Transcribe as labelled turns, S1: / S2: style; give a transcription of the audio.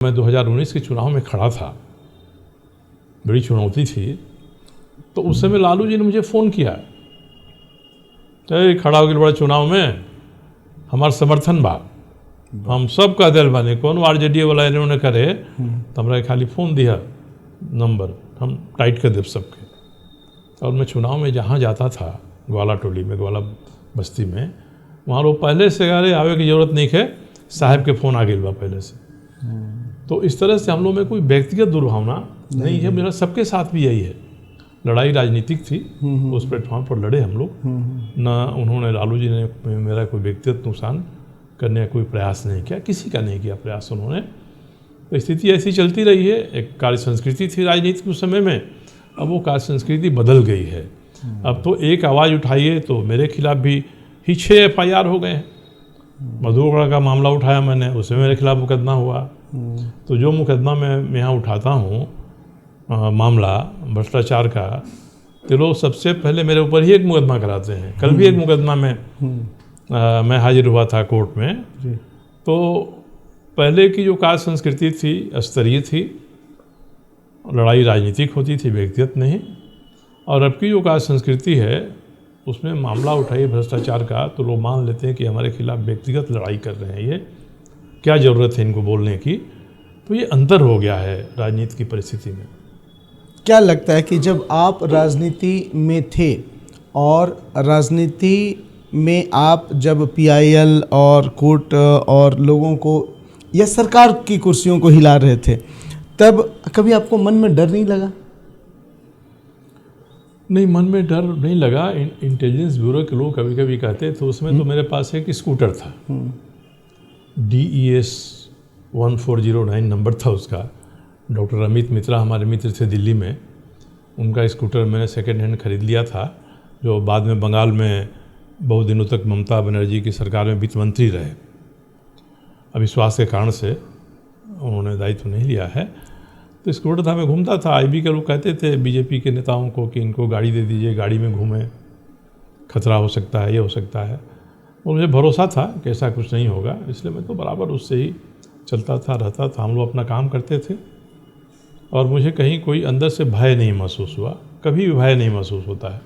S1: मैं 2019 के चुनाव में खड़ा था, बड़ी चुनौती थी, तो उस समय लालू जी ने मुझे फ़ोन किया, खड़ा हो गया बड़ा चुनाव में, हमार समर्थन बा, हम सब का दिल बानी, कौन आरजेडी वाला इन्होंने करे तो हमारा खाली फ़ोन दिया नंबर, हम टाइट कर देव सबके। और मैं चुनाव में जहाँ जाता था, ग्वाला टोली में, ग्वाला बस्ती में, वहाँ लोग पहले से अरे आवे की ज़रूरत नहीं है, साहब के फ़ोन आ गई बा पहले से। तो इस तरह से हम लोग में कोई व्यक्तिगत दुर्भावना नहीं है, मेरा सबके साथ भी यही है। लड़ाई राजनीतिक थी, उस प्लेटफॉर्म पर लड़े हम लोग, ना उन्होंने, लालू जी ने मेरा कोई व्यक्तिगत नुकसान करने का कोई प्रयास नहीं किया, किसी का नहीं किया प्रयास उन्होंने। तो स्थिति ऐसी चलती रही है। एक कार्य संस्कृति थी राजनीति उस समय में, अब वो कार्य संस्कृति बदल गई है। अब तो एक आवाज़ उठाइए तो मेरे खिलाफ भी ही 6 FIR हो गए हैं। मधुगढ़ का मामला उठाया मैंने, उसमें मेरे खिलाफ मुकदमा हुआ। तो जो मुकदमा मैं यहाँ उठाता हूँ, मामला भ्रष्टाचार का, तो लोग सबसे पहले मेरे ऊपर ही एक मुकदमा कराते हैं। कल भी एक मुकदमा में मैं हाजिर हुआ था कोर्ट में। तो पहले की जो कार्य संस्कृति थी स्तरीय थी, लड़ाई राजनीतिक होती थी, व्यक्तिगत नहीं। और अब की जो कार्य संस्कृति है उसमें मामला उठाइए भ्रष्टाचार का तो लोग मान लेते हैं कि हमारे खिलाफ व्यक्तिगत लड़ाई कर रहे हैं, ये क्या ज़रूरत है इनको बोलने की। तो ये अंतर हो गया है राजनीति की परिस्थिति में।
S2: क्या लगता है कि जब आप राजनीति में थे और राजनीति में आप जब PIL और कोर्ट और लोगों को या सरकार की कुर्सियों को हिला रहे थे, तब कभी आपको मन में डर नहीं लगा?
S1: नहीं, मन में डर नहीं लगा। इंटेलिजेंस ब्यूरो के लोग कभी कभी कहते थे, उसमें तो मेरे पास एक स्कूटर था, DES 1409 नंबर था उसका। डॉक्टर अमित मित्रा हमारे मित्र थे दिल्ली में, उनका स्कूटर मैंने सेकेंड हैंड खरीद लिया था, जो बाद में बंगाल में बहुत दिनों तक ममता बनर्जी की सरकार में वित्त मंत्री रहे। अविश्वास के कारण से उन्होंने दायित्व नहीं लिया है। तो स्कूटर था, मैं घूमता था। IB के लोग कहते थे BJP के नेताओं को कि इनको गाड़ी दे दीजिए, गाड़ी में घूमें, खतरा हो सकता है, ये हो सकता है। और मुझे भरोसा था कि ऐसा कुछ नहीं होगा, इसलिए मैं तो बराबर उससे ही चलता था, रहता था। हम लोग अपना काम करते थे और मुझे कहीं कोई अंदर से भय नहीं महसूस हुआ, कभी भी भय नहीं महसूस होता है।